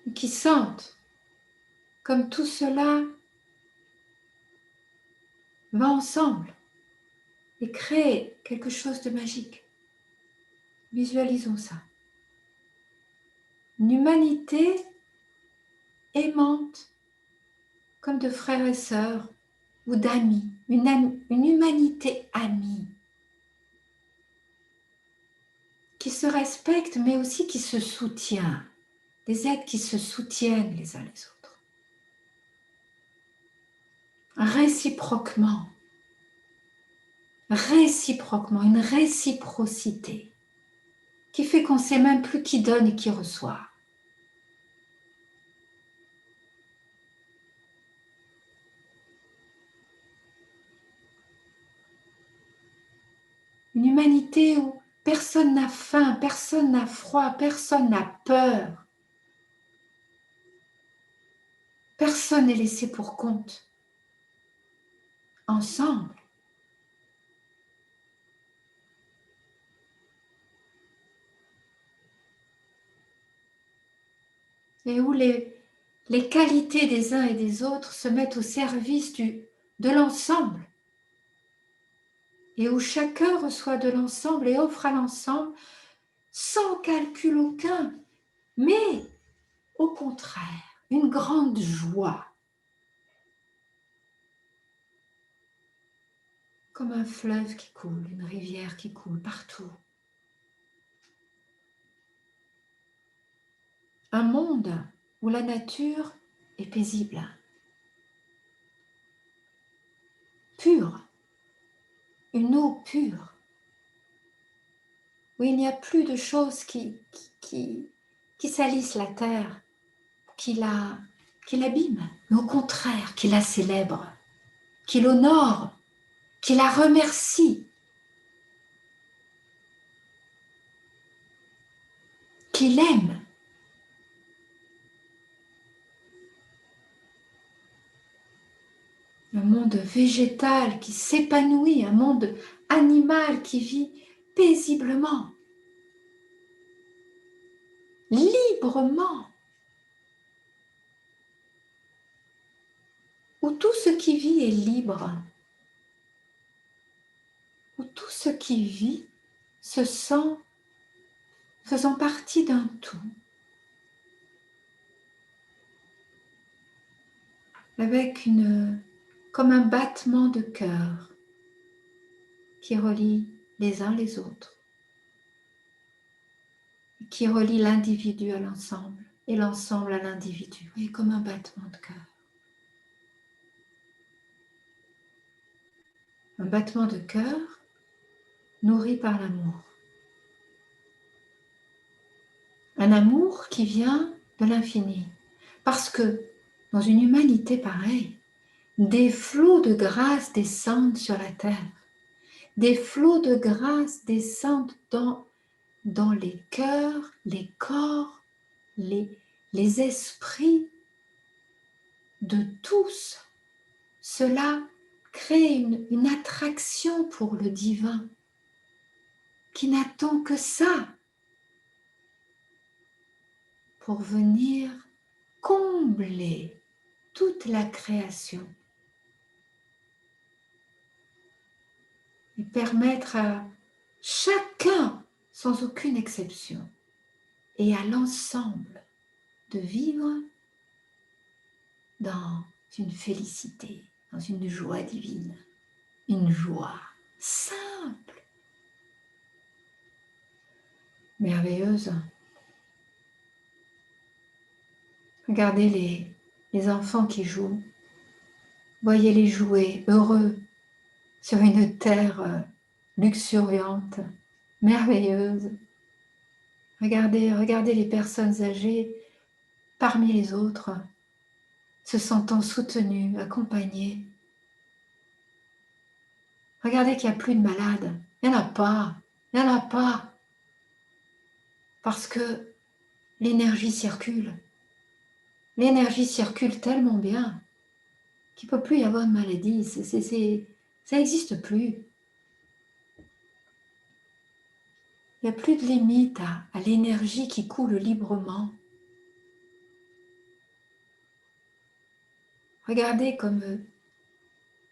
et qui sentent comme tout cela va ensemble et crée quelque chose de magique. Visualisons ça. Une humanité aimante, comme de frères et sœurs ou d'amis, une humanité amie, qui se respecte mais aussi qui se soutient, des êtres qui se soutiennent les uns les autres, réciproquement, une réciprocité qui fait qu'on ne sait même plus qui donne et qui reçoit. Une humanité où personne n'a faim, personne n'a froid, personne n'a peur. Personne n'est laissé pour compte. Ensemble. Et où les qualités des uns et des autres se mettent au service de l'ensemble. Et où chacun reçoit de l'ensemble et offre à l'ensemble sans calcul aucun, mais au contraire, une grande joie. Comme un fleuve qui coule, une rivière qui coule partout. Un monde où la nature est paisible, pure, une eau pure, où il n'y a plus de choses qui salissent la terre, qui l'abîment, mais au contraire, qui la célèbrent, qui l'honorent, qui la remercient, qui l'aiment. Un monde végétal qui s'épanouit, un monde animal qui vit paisiblement, librement, où tout ce qui vit est libre, où tout ce qui vit se sent faisant partie d'un tout, avec comme un battement de cœur qui relie les uns les autres, qui relie l'individu à l'ensemble et l'ensemble à l'individu, et comme un battement de cœur. Un battement de cœur nourri par l'amour. Un amour qui vient de l'infini. Parce que dans une humanité pareille, des flots de grâce descendent sur la terre. Des flots de grâce descendent dans les cœurs, les corps, les esprits de tous. Cela crée une attraction pour le divin qui n'attend que ça pour venir combler toute la création et permettre à chacun, sans aucune exception, et à l'ensemble de vivre dans une félicité, dans une joie divine, une joie simple, merveilleuse. Regardez les enfants qui jouent, voyez-les jouer heureux sur une terre luxuriante, merveilleuse. Regardez les personnes âgées parmi les autres, se sentant soutenues, accompagnées. Regardez qu'il n'y a plus de malades. Il n'y en a pas. Il n'y en a pas. Parce que l'énergie circule. L'énergie circule tellement bien qu'il ne peut plus y avoir de maladie. Ça n'existe plus. Il n'y a plus de limite à l'énergie qui coule librement. Regardez comme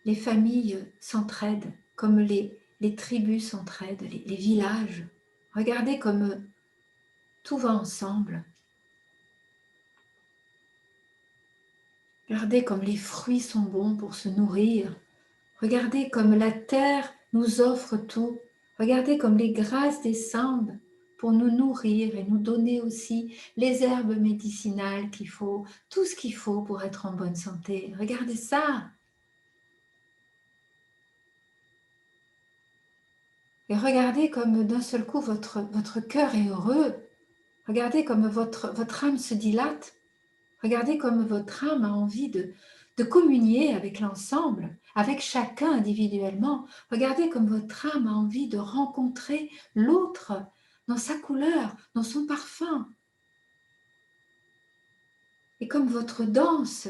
les familles s'entraident, comme les tribus s'entraident, les villages. Regardez comme tout va ensemble. Regardez comme les fruits sont bons pour se nourrir. Regardez comme la terre nous offre tout. Regardez comme les grâces descendent pour nous nourrir et nous donner aussi les herbes médicinales qu'il faut, tout ce qu'il faut pour être en bonne santé. Regardez ça. Et regardez comme d'un seul coup votre cœur est heureux. Regardez comme votre âme se dilate. Regardez comme votre âme a envie de communier avec l'ensemble, avec chacun individuellement. Regardez comme votre âme a envie de rencontrer l'autre dans sa couleur, dans son parfum. Et comme votre danse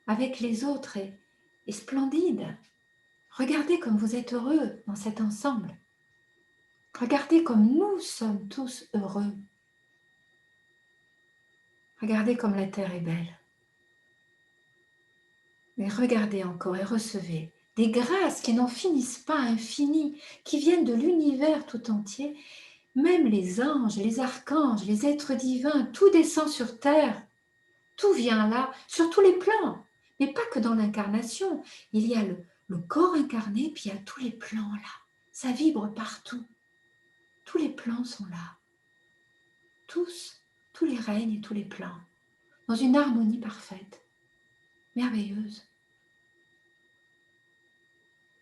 avec les autres est splendide. Regardez comme vous êtes heureux dans cet ensemble. Regardez comme nous sommes tous heureux. Regardez comme la terre est belle. Mais regardez encore et recevez des grâces qui n'en finissent pas, infinies, qui viennent de l'univers tout entier. Même les anges, les archanges, les êtres divins, tout descend sur terre. Tout vient là, sur tous les plans. Mais pas que dans l'incarnation. Il y a le corps incarné, puis il y a tous les plans là. Ça vibre partout. Tous les plans sont là. Tous les règnes et tous les plans. Dans une harmonie parfaite, merveilleuse.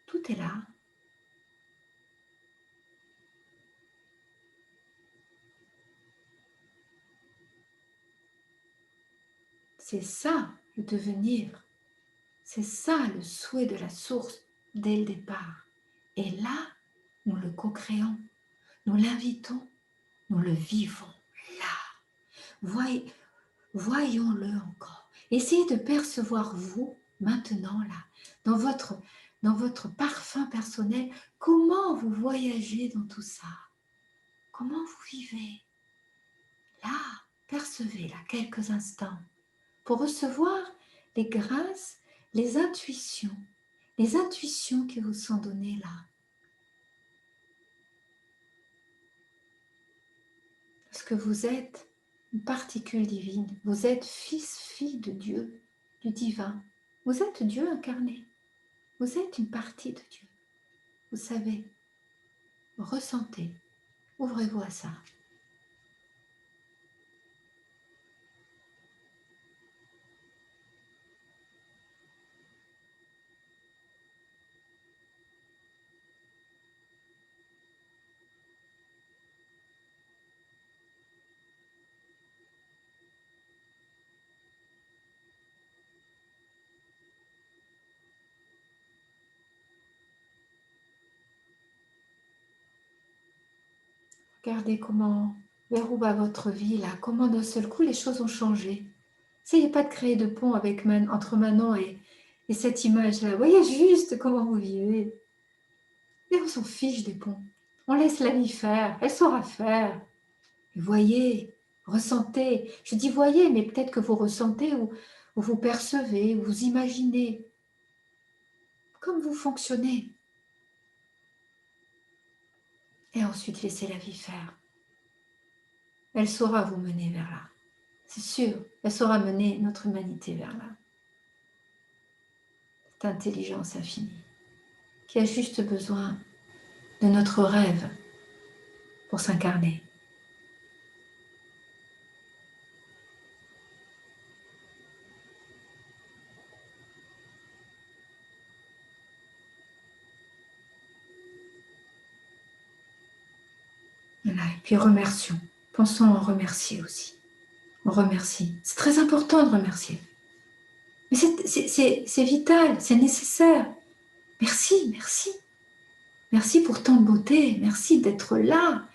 Tout est là. C'est ça le devenir. C'est ça le souhait de la source dès le départ. Et là, nous le co-créons. Nous l'invitons. Nous le vivons là. Voyons-le encore. Essayez de percevoir vous, maintenant là, dans votre parfum personnel, comment vous voyagez dans tout ça. Comment vous vivez. Là, percevez là quelques instants pour recevoir les grâces, les intuitions qui vous sont données là. Parce que vous êtes une particule divine, vous êtes fils, fille de Dieu, du divin. Vous êtes Dieu incarné, vous êtes une partie de Dieu. Vous savez, ressentez, ouvrez-vous à ça. Regardez vers où va votre vie là, comment d'un seul coup les choses ont changé. Essayez pas de créer de pont entre Manon et cette image-là. Voyez juste comment vous vivez. Et on s'en fiche des ponts. On laisse la vie faire, elle saura faire. Et voyez, ressentez. Je dis voyez, mais peut-être que vous ressentez ou vous percevez, ou vous imaginez. Comme vous fonctionnez. Et ensuite, laissez la vie faire. Elle saura vous mener vers là. C'est sûr, elle saura mener notre humanité vers là. Cette intelligence infinie qui a juste besoin de notre rêve pour s'incarner. Voilà. Et puis remercions. Pensons à en remercier aussi. On remercie. C'est très important de remercier. Mais c'est vital, c'est nécessaire. Merci, merci. Merci pour tant de beauté. Merci d'être là.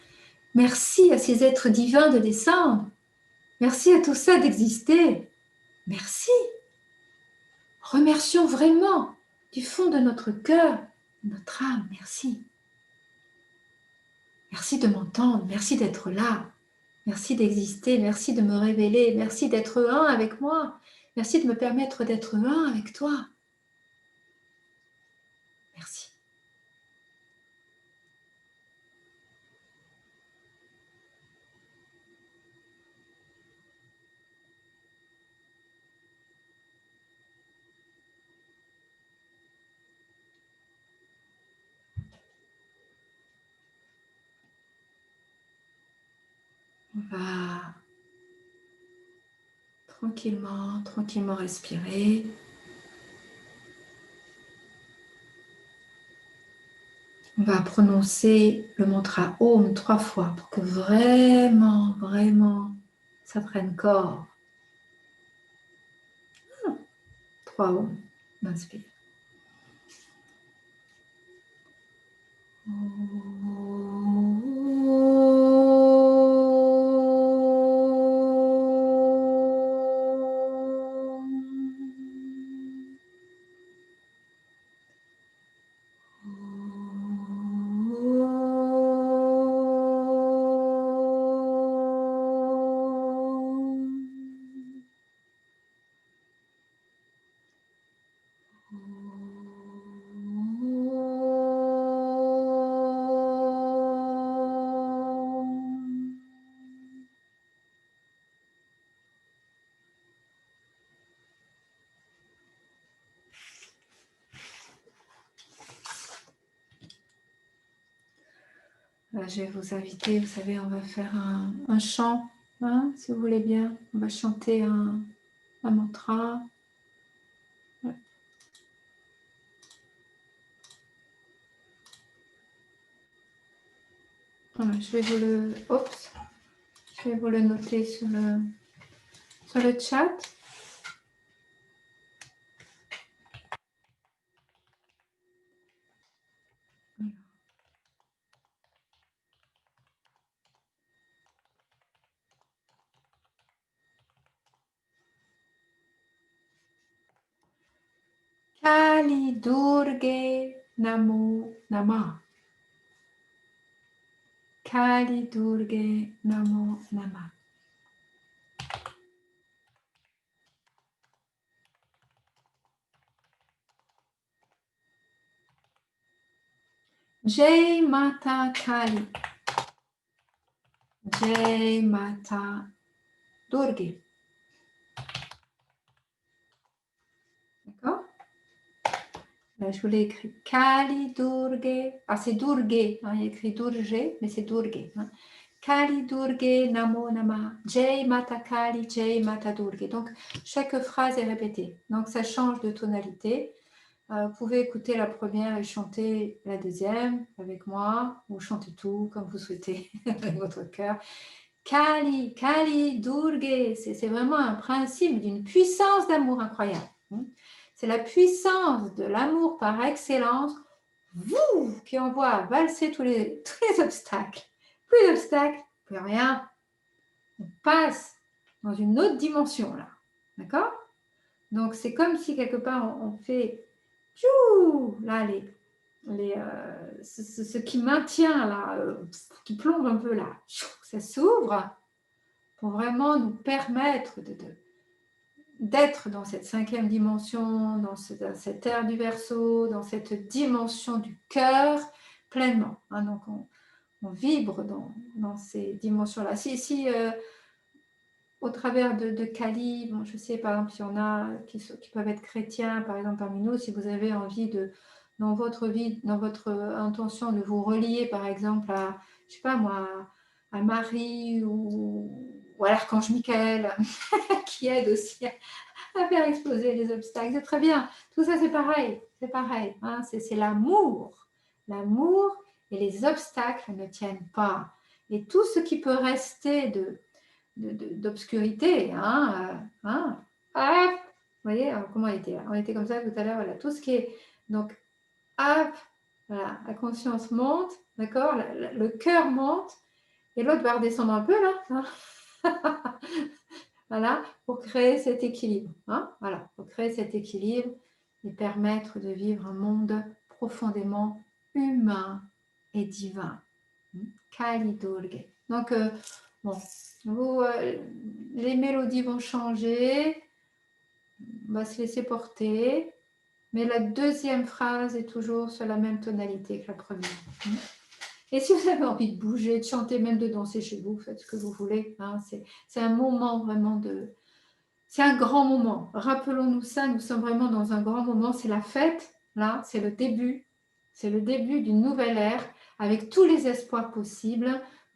Merci à ces êtres divins de descendre. Merci à tout ça d'exister. Merci. Remercions vraiment du fond de notre cœur, de notre âme. Merci. Merci de m'entendre. Merci d'être là. Merci d'exister. Merci de me révéler. Merci d'être un avec moi. Merci de me permettre d'être un avec toi. Merci. On va tranquillement, tranquillement respirer. On va prononcer le mantra Om 3 fois pour que vraiment, vraiment, ça prenne corps. 3 Om. On inspire. Je vais vous inviter, vous savez, on va faire un chant, hein, si vous voulez bien. On va chanter un mantra. Ouais. Voilà, je vais vous le noter sur le chat. Kali Durge Namo Namah. Kali Durge Namo Namah. Jai Mata Kali. Jai Mata Durge. D'accord? Là, je vous l'ai écrit Kali Durge. Ah, c'est Durge. Hein, il y a écrit Durge, mais c'est Durge. Hein. Kali Durge Namo Nama. Jai Mata Kali, Jai Mata Durge. Donc, chaque phrase est répétée. Donc, ça change de tonalité. Vous pouvez écouter la première et chanter la deuxième avec moi, ou chanter tout comme vous souhaitez avec votre cœur. Kali, Kali, Durge, c'est vraiment un principe d'une puissance d'amour incroyable. C'est la puissance de l'amour par excellence, vous, qui envoie valser tous les obstacles. Plus d'obstacles, plus rien. On passe dans une autre dimension là. D'accord? Donc c'est comme si quelque part on fait là ce qui maintient là, qui plombe un peu là, ça s'ouvre pour vraiment nous permettre d'être dans cette cinquième dimension, dans cette ère du Verseau, dans cette dimension du cœur pleinement. Hein, donc on vibre dans ces dimensions-là. Si au travers de Kali, bon, je sais par exemple, il y en a qui peuvent être chrétiens, par exemple parmi nous, si vous avez envie dans votre vie, dans votre intention de vous relier par exemple à, je sais pas moi, à Marie ou à l'archange Michael, qui aide aussi à faire exploser les obstacles, c'est très bien. Tout ça c'est pareil, hein, c'est l'amour. L'amour et les obstacles ne tiennent pas. Et tout ce qui peut rester d'obscurité. Vous voyez, comment on était comme ça tout à l'heure. Voilà, tout ce qui est. Donc, hop, voilà, la conscience monte, d'accord, le cœur monte, et l'autre va redescendre un peu là. Hein. Voilà, pour créer cet équilibre. Hein, voilà, pour créer cet équilibre et permettre de vivre un monde profondément humain et divin. Kali Durge. Donc, bon, les mélodies vont changer, on va se laisser porter, mais la deuxième phrase est toujours sur la même tonalité que la première. Et si vous avez envie de bouger, de chanter, même de danser chez vous, faites ce que vous voulez. Hein, c'est un moment vraiment c'est un grand moment. Rappelons-nous ça, nous sommes vraiment dans un grand moment. C'est la fête, là, c'est le début. C'est le début d'une nouvelle ère avec tous les espoirs possibles.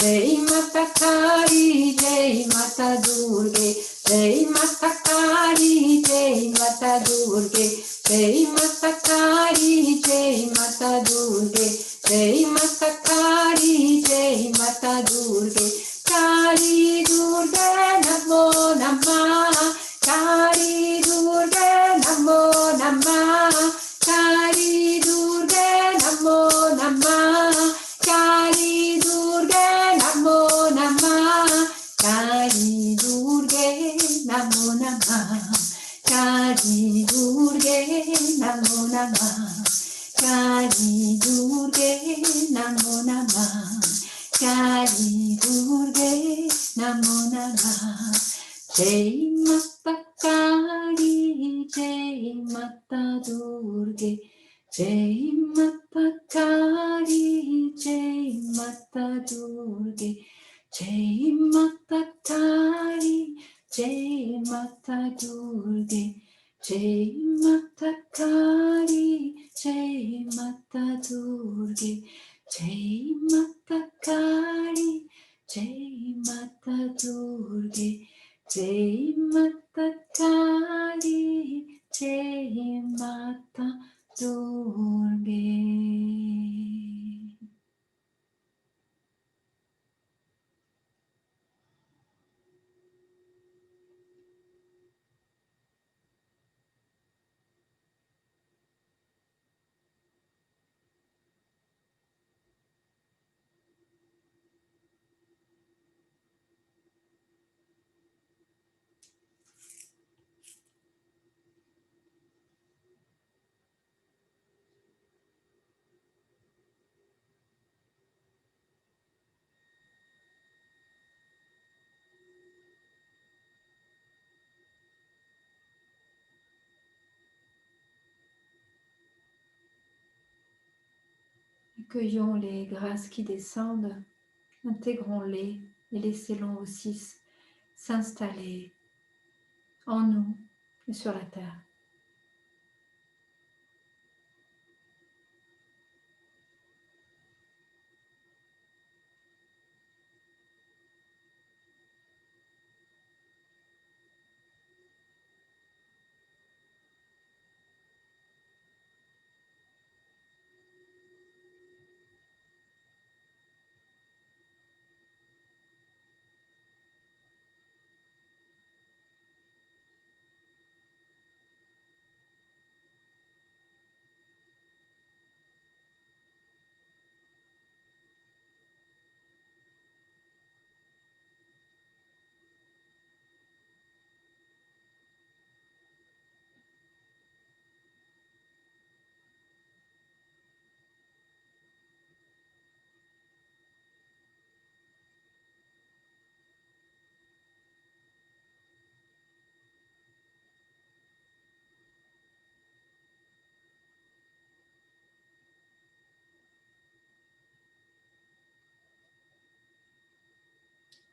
Jai Mata Kali, Jai Mata Durge, Jai Mata Kali, Jai Mata Durge, Jai Mata Kali, Jai Mata Durge, Jai Mata Kali, Jai Mata Durge, Kali Durge Namo Namah, Kali Durge Namo Namah, Kali Durge Namo Namah, Kali Durge Namo Namah, Kali Durge Namo Namah, Kali Durge Namo Namah, Kali Durge Namo Namah, Kali Durge Namo Namah. Jai Mata Kali, Jai Mata Durge, Jai Mata Kali, Jai Mata Durge, Jai Mata Kali, Jai Mata Durge, Jai Mata Kali, Jai Mata Durge, Jai Mata Kali, Jai Mata Durge, Jai Mata Kali, Jai Mata Durge. Accueillons les grâces qui descendent, intégrons-les et laissez-les aussi s'installer en nous et sur la terre.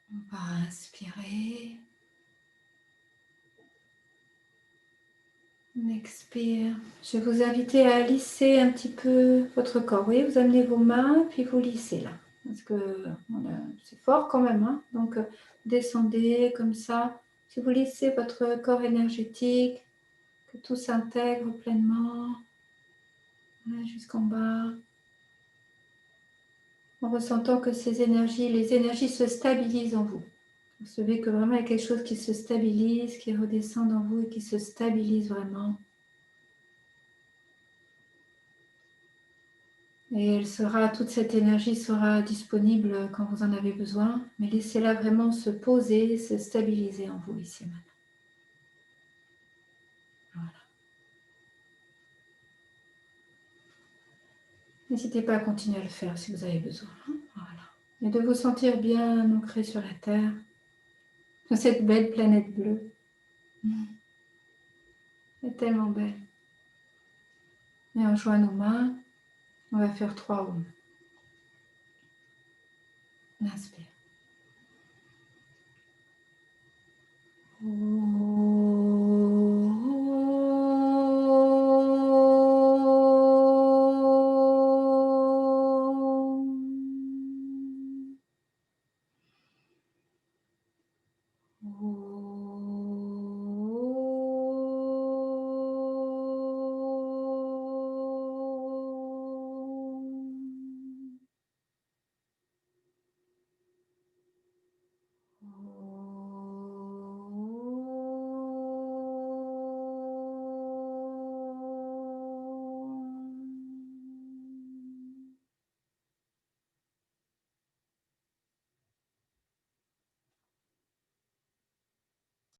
On va inspirer. On expire. Je vais vous inviter à lisser un petit peu votre corps. Vous voyez, vous amenez vos mains, puis vous lissez là. Parce que c'est fort quand même. Hein. Donc, descendez comme ça. Si vous lissez votre corps énergétique, que tout s'intègre pleinement. Voilà, jusqu'en bas. En ressentant que ces énergies, les énergies se stabilisent en vous. Vous savez que vraiment il y a quelque chose qui se stabilise, qui redescend en vous et qui se stabilise vraiment. Et toute cette énergie sera disponible quand vous en avez besoin, mais laissez-la vraiment se poser, se stabiliser en vous ici maintenant. Voilà. N'hésitez pas à continuer à le faire si vous avez besoin. Voilà. Et de vous sentir bien ancré sur la Terre, sur cette belle planète bleue. Elle est tellement belle. Et on joint nos mains, on va faire 3 ohms. On inspire. Om.